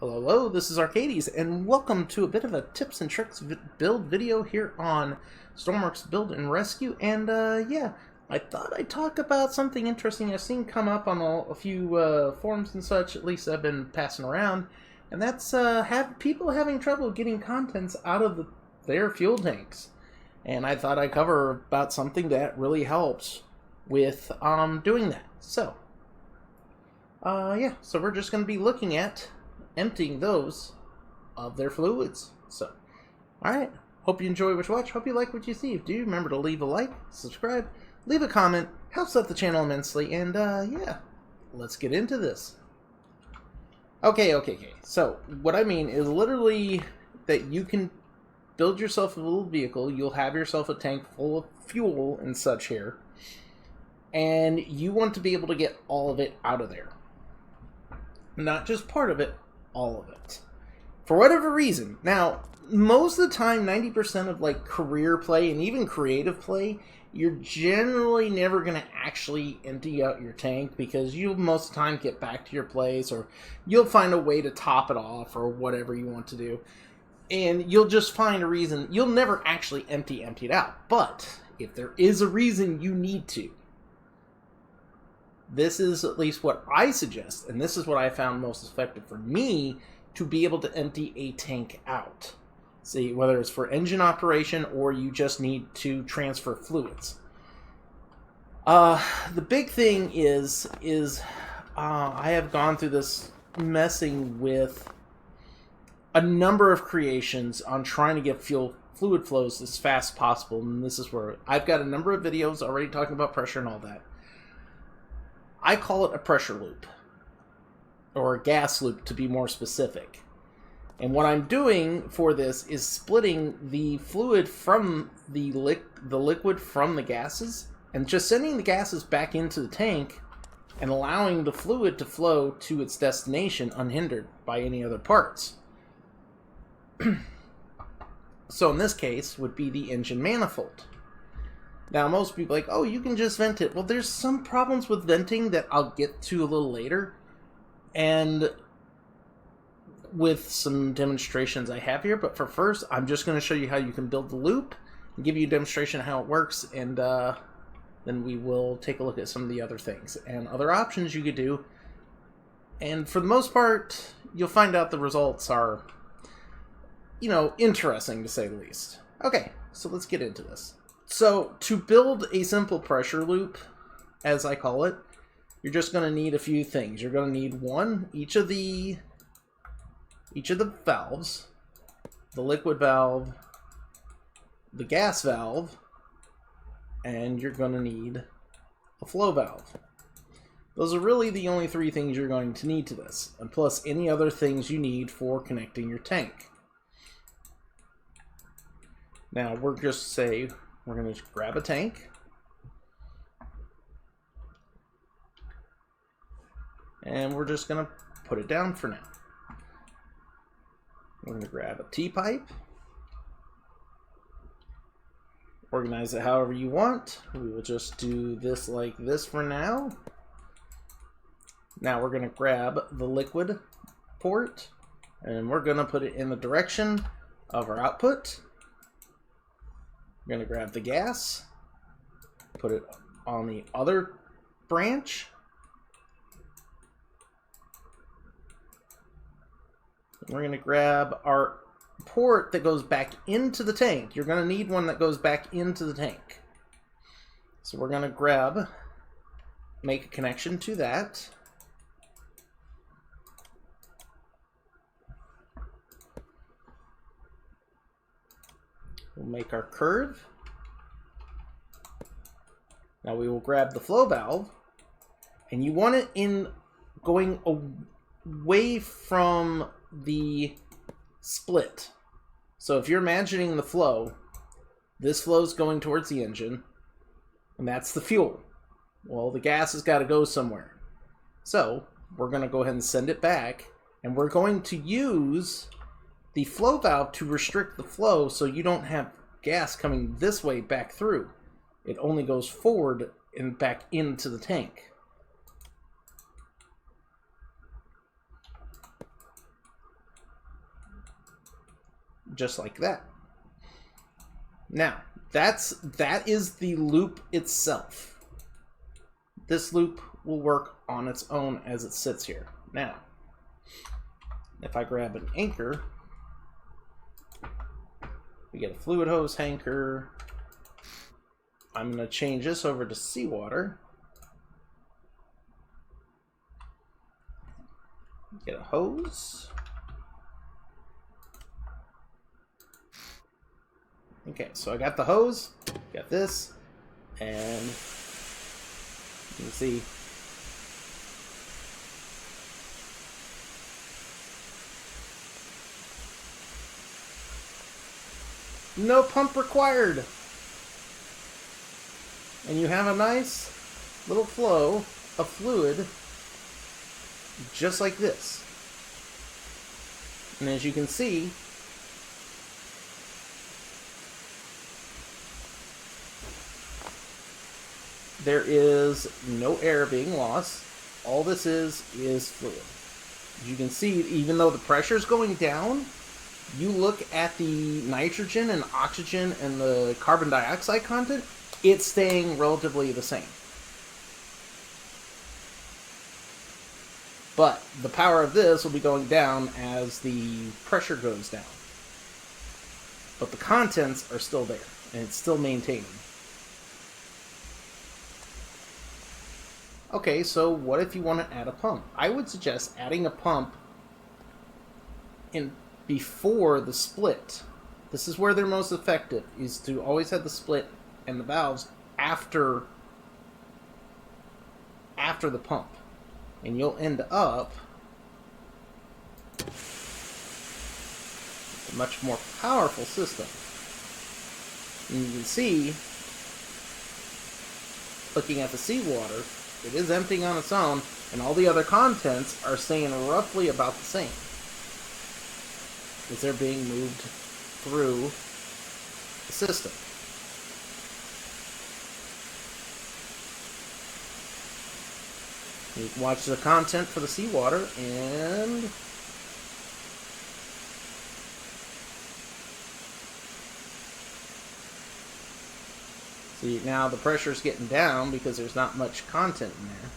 Hello, hello, this is Arcades, and welcome to a bit of a tips and tricks build video here on Stormworks Build and Rescue. And yeah, I thought I'd talk about something interesting I've seen come up on a few forums and such, at least I've been passing around, and that's people having trouble getting contents out of their fuel tanks. And I thought I'd cover about something that really helps with doing that. So, yeah, so we're just going to be looking at emptying those of their fluids. So, alright, hope you enjoy what you watch, hope you like what you see. If you do, remember to leave a like, subscribe, leave a comment, helps out the channel immensely, and yeah, let's get into this. Okay, so what I mean is literally that you can build yourself a little vehicle, you'll have yourself a tank full of fuel and such here, and you want to be able to get all of it out of there. Not just part of it, all of it. For whatever reason. Now, most of the time, 90% of like career play and even creative play, you're generally never going to actually empty out your tank because you'll most of the time get back to your place, or you'll find a way to top it off or whatever you want to do. And you'll just find a reason. You'll never actually empty it out. But if there is a reason you need to, this is at least what I suggest, and this is what I found most effective for me to be able to empty a tank out. See, whether it's for engine operation or you just need to transfer fluids. The big thing is I have gone through this messing with a number of creations on trying to get fluid flows as fast as possible, and this is where I've got a number of videos already talking about pressure and all that. I call it a pressure loop, or a gas loop to be more specific. And what I'm doing for this is splitting the fluid from the liquid from the gases, and just sending the gases back into the tank and allowing the fluid to flow to its destination unhindered by any other parts. So in this case would be the engine manifold. Now, most people are like, oh, you can just vent it. Well, there's some problems with venting that I'll get to a little later. And with some demonstrations I have here. But for first, I'm just going to show you how you can build the loop and give you a demonstration of how it works. And then we will take a look at some of the other things and other options you could do. And for the most part, you'll find out the results are, you know, interesting to say the least. Okay, so let's get into this. So, to build a simple pressure loop, as I call it, you're just going to need a few things. You're going to need each of the valves, the liquid valve, the gas valve, and you're going to need a flow valve. Those are really the only three things you're going to need to this, and plus any other things you need for connecting your tank. Now, we're going to just grab a tank, and we're just going to put it down for now. We're going to grab a T-pipe, organize it however you want. We will just do this like this for now. Now we're going to grab the liquid port, and we're going to put it in the direction of our output. We're going to grab the gas, put it on the other branch, and we're going to grab our port that goes back into the tank. You're going to need one that goes back into the tank. So we're going to make a connection to that. We'll make our curve. Now we will grab the flow valve, and you want it going away from the split. So if you're imagining the flow, this flow is going towards the engine, and that's the fuel. Well, the gas has got to go somewhere. So we're going to go ahead and send it back, and we're going to use the flow valve to restrict the flow so you don't have gas coming this way back through. It only goes forward and back into the tank. just like that. Now, that is the loop itself. This loop will work on its own as it sits here. Now, if I grab an anchor, we get a fluid hose anchor. I'm going to change this over to seawater. Get a hose. Okay, so I got the hose, got this, and you can see no pump required. And you have a nice little flow of fluid just like this. And as you can see, there is no air being lost. All this is fluid. As you can see, even though the pressure is going down, you look at the nitrogen and oxygen and the carbon dioxide content, it's staying relatively the same. But the power of this will be going down as the pressure goes down. But the contents are still there, and it's still maintaining. Okay, so what if you want to add a pump? I would suggest adding a pump in before the split. This is where they're most effective, is to always have the split and the valves after the pump. And you'll end up with a much more powerful system. And you can see, looking at the seawater, it is emptying on its own, and all the other contents are staying roughly about the same, as they're being moved through the system. You can watch the content for the seawater, and see, now the pressure's getting down because there's not much content in there.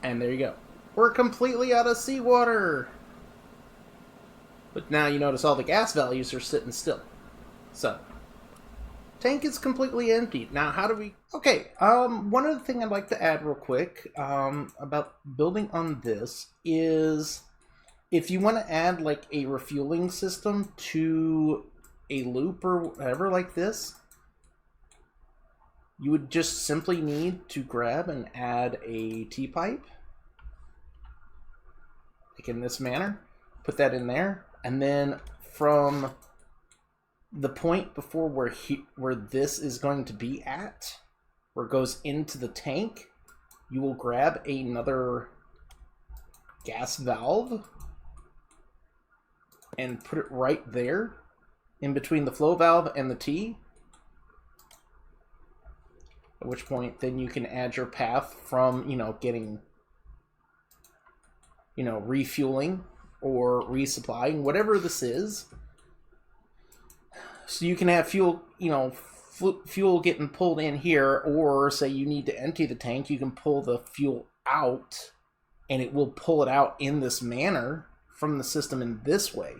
And there you go. We're completely out of seawater! But now you notice all the gas values are sitting still. So, tank is completely empty. Now, how do we... Okay, one other thing I'd like to add real quick about building on this is if you want to add like a refueling system to a loop or whatever like this, you would just simply need to grab and add a T-pipe, like in this manner, put that in there, and then from the point before where this is going to be at, where it goes into the tank, you will grab another gas valve and put it right there in between the flow valve and the T, at which point then you can add your path from, getting, refueling or resupplying, whatever this is. So you can have fuel, fuel getting pulled in here, or say you need to empty the tank, you can pull the fuel out, and it will pull it out in this manner from the system in this way.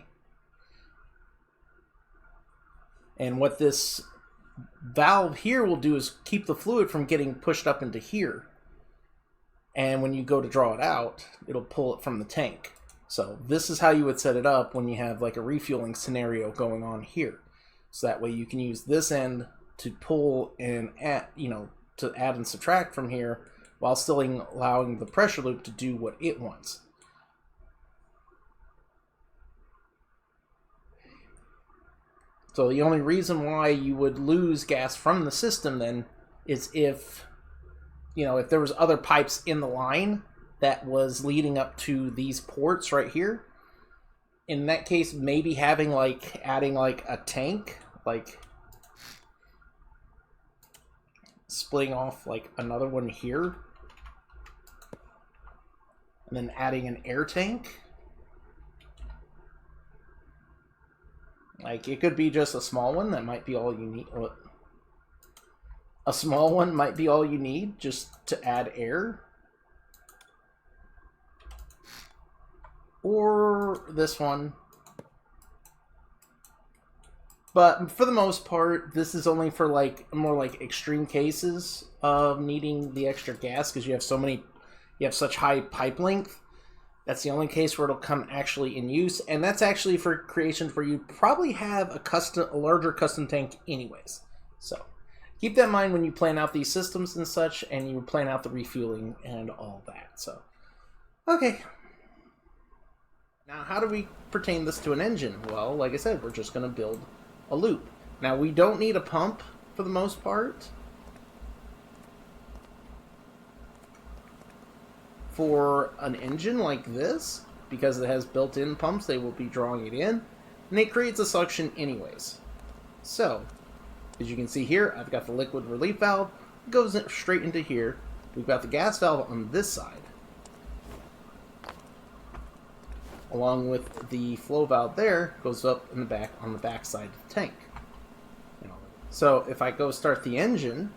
And what this valve here will do is keep the fluid from getting pushed up into here. And when you go to draw it out, it'll pull it from the tank. So this is how you would set it up when you have like a refueling scenario going on here. So that way you can use this end to pull and add, to add and subtract from here, while still allowing the pressure loop to do what it wants. So the only reason why you would lose gas from the system then is if, if there was other pipes in the line that was leading up to these ports right here. In that case, maybe adding a tank, like splitting off like another one here, And then adding an air tank. Like, it could be just a small one. That might be all you need. A small one might be all you need just to add air. Or this one. But for the most part, this is only for like more like extreme cases of needing the extra gas because you have such high pipe length. That's the only case where it'll come actually in use, and that's actually for creations where you probably have a larger custom tank anyways. So keep that in mind when you plan out these systems and such, and you plan out the refueling and all that. So, okay. Now, how do we pertain this to an engine? Well, like I said, we're just going to build a loop. Now, we don't need a pump for the most part. For an engine like this, because it has built-in pumps, they will be drawing it in, and it creates a suction anyways. So, as you can see here, I've got the liquid relief valve. It goes straight into here. We've got the gas valve on this side, along with the flow valve there, goes up in the back on the back side of the tank. So if I go start the engine,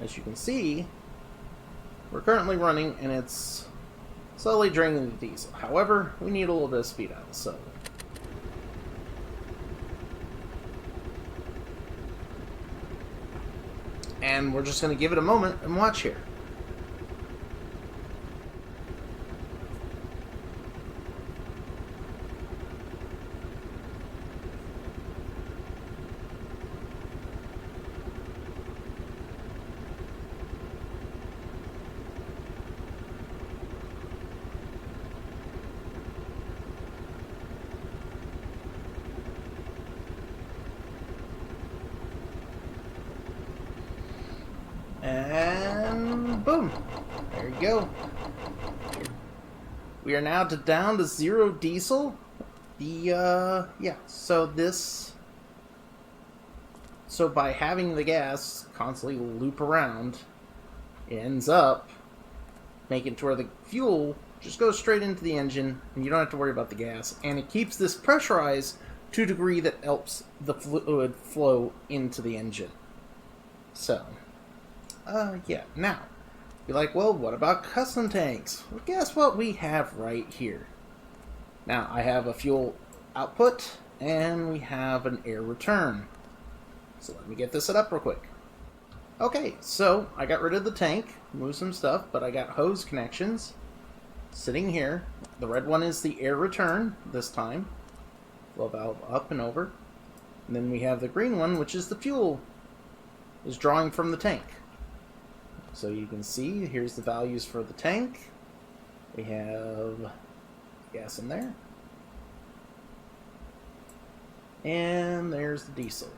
as you can see, we're currently running and it's slowly draining the diesel. However, we need a little bit of speed out of the cylinder. And we're just going to give it a moment and watch here. And boom, there you go. We are now down to 0 diesel. So by having the gas constantly loop around, it ends up making it to where the fuel just goes straight into the engine and you don't have to worry about the gas, and it keeps this pressurized to a degree that helps the fluid flow into the engine. So yeah, now, you're like, well, what about custom tanks? Well, guess what we have right here. Now, I have a fuel output, and we have an air return. So let me get this set up real quick. Okay, so I got rid of the tank, moved some stuff, but I got hose connections sitting here. The red one is the air return this time. Flow valve up and over. And then we have the green one, which is the fuel, is drawing from the tank. So you can see, here's the values for the tank. We have gas in there. And there's the diesel.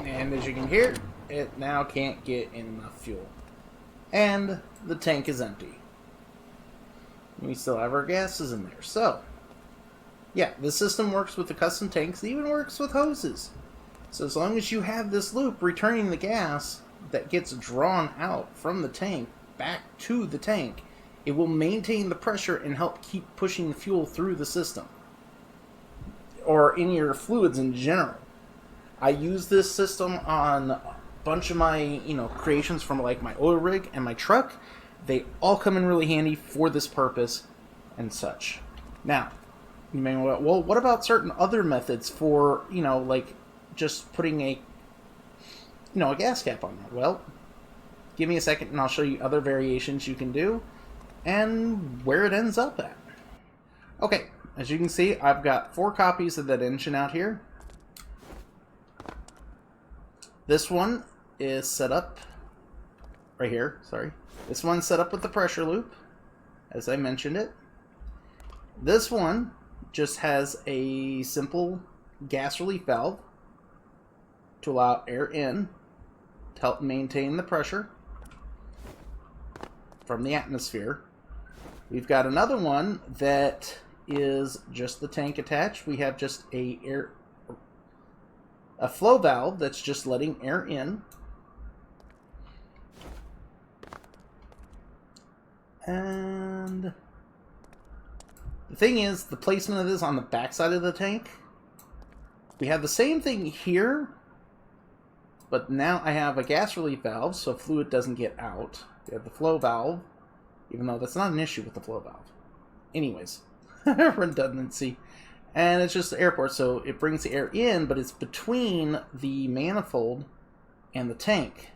And as you can hear, it now can't get enough fuel. And the tank is empty. We still have our gases in there. So, yeah, this system works with the custom tanks. It even works with hoses. So as long as you have this loop returning the gas that gets drawn out from the tank back to the tank, it will maintain the pressure and help keep pushing the fuel through the system. Or in your fluids in general. I use this system on a bunch of my, creations from like my oil rig and my truck. They all come in really handy for this purpose and such. Now, you may well, what about certain other methods for, like just putting a gas cap on there? Well, give me a second and I'll show you other variations you can do and where it ends up at. Okay, as you can see, I've got 4 copies of that engine out here. This one is set up right here, sorry. This one's set up with the pressure loop, as I mentioned it. This one just has a simple gas relief valve to allow air in to help maintain the pressure from the atmosphere. We've got another one that is just the tank attached. We have just a flow valve that's just letting air in. And the thing is, the placement of this on the backside of the tank. We have the same thing here, but now I have a gas relief valve, so fluid doesn't get out. We have the flow valve, even though that's not an issue with the flow valve. Anyways, redundancy. And it's just the air port, so it brings the air in, but it's between the manifold and the tank.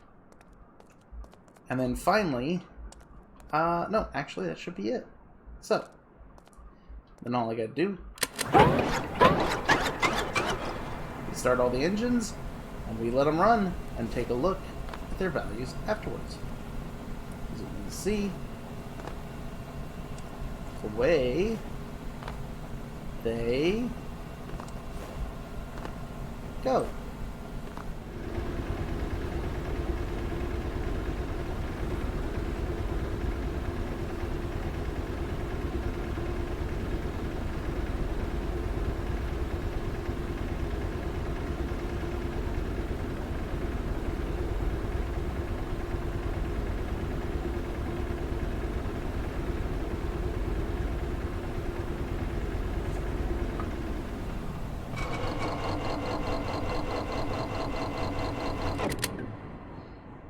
And then finally, no, actually that should be it. So, then all I gotta do is start all the engines, and we let them run, and take a look at their values afterwards. As you can see, the way they go.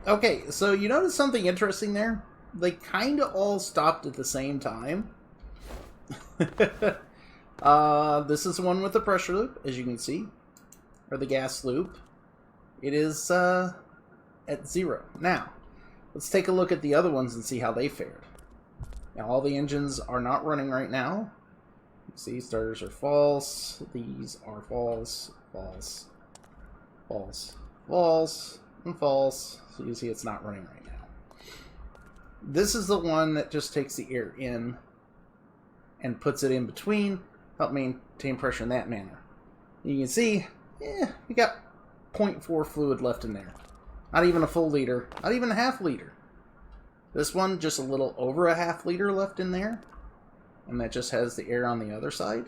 Okay, so you notice something interesting there? They kind of all stopped at the same time. This is the one with the pressure loop, as you can see, or the gas loop. It is at 0. Now, let's take a look at the other ones and see how they fared. Now, all the engines are not running right now. You see, starters are false. These are false, false, false, false, and false. So you see it's not running right now. This is the one that just takes the air in and puts it in between, help maintain pressure in that manner. You can see, we got 0.4 fluid left in there. Not even a full liter, not even a half liter. This one, just a little over a half liter left in there. And that just has the air on the other side.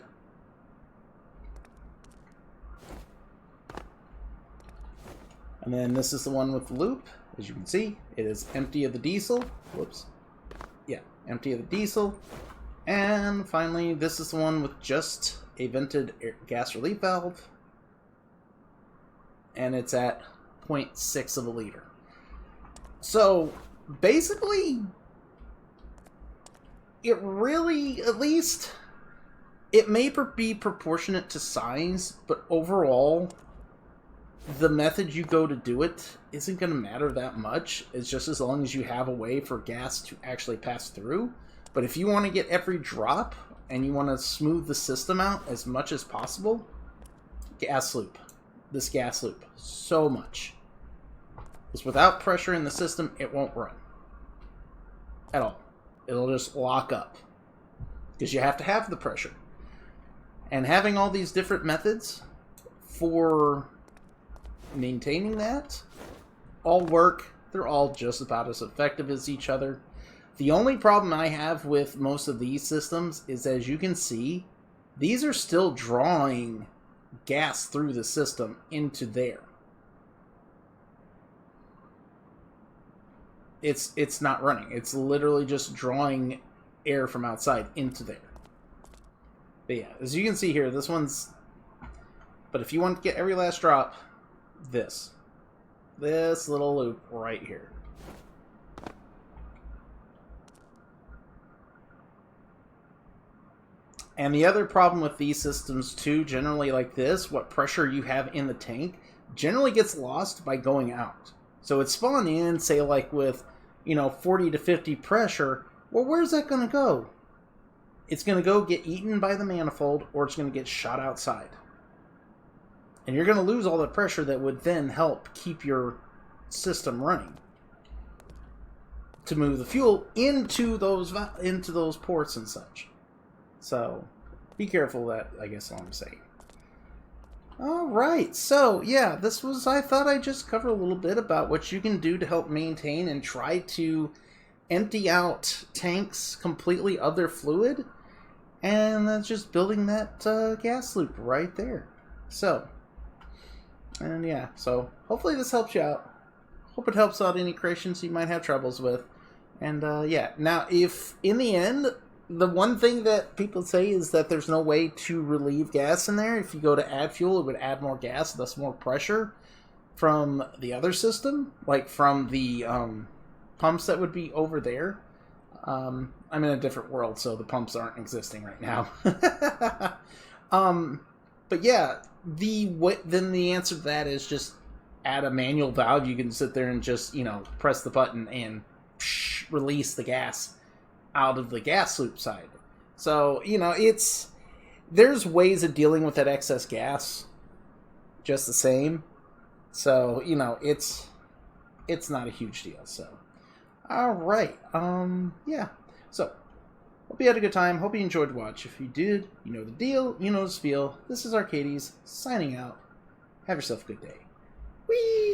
And then this is the one with the loop. As you can see, it is empty of the diesel. Whoops. Yeah, empty of the diesel. And finally, this is the one with just a vented gas relief valve. And it's at 0.6 of a liter. So, basically, it really, at least, it may be proportionate to size, but overall, the method you go to do it isn't going to matter that much. It's just as long as you have a way for gas to actually pass through. But if you want to get every drop and you want to smooth the system out as much as possible, gas loop. This gas loop. So much. Because without pressure in the system, it won't run. At all. It'll just lock up. Because you have to have the pressure. And having all these different methods for maintaining that all work. They're all just about as effective as each other. The only problem I have with most of these systems is, as you can see, these are still drawing gas through the system into there. It's not running. It's literally just drawing air from outside into there. But yeah, as you can see here, this one's... But if you want to get every last drop, this little loop right here. And the other problem with these systems too, generally like this, what pressure you have in the tank generally gets lost by going out. So it's spawned in, say like with, 40 to 50 pressure. Well, where's that going to go? It's going to go get eaten by the manifold, or it's going to get shot outside. And you're going to lose all the pressure that would then help keep your system running to move the fuel into those ports and such. So be careful of that, I guess, is all I'm saying. Alright, so yeah, I thought I'd just cover a little bit about what you can do to help maintain and try to empty out tanks completely of their fluid. And that's just building that gas loop right there. So, and yeah, so hopefully this helps you out. Hope it helps out any creations you might have troubles with. And yeah, now if in the end, the one thing that people say is that there's no way to relieve gas in there. If you go to add fuel, it would add more gas, thus more pressure from the other system, like from the pumps that would be over there. I'm in a different world, so the pumps aren't existing right now. But yeah, then the answer to that is just add a manual valve. You can sit there and just, press the button and release the gas out of the gas loop side. So, there's ways of dealing with that excess gas just the same. So, it's not a huge deal. So, all right. Yeah. So, hope you had a good time. Hope you enjoyed the watch. If you did, you know the deal. You know the spiel. This is Arcades signing out. Have yourself a good day. Whee!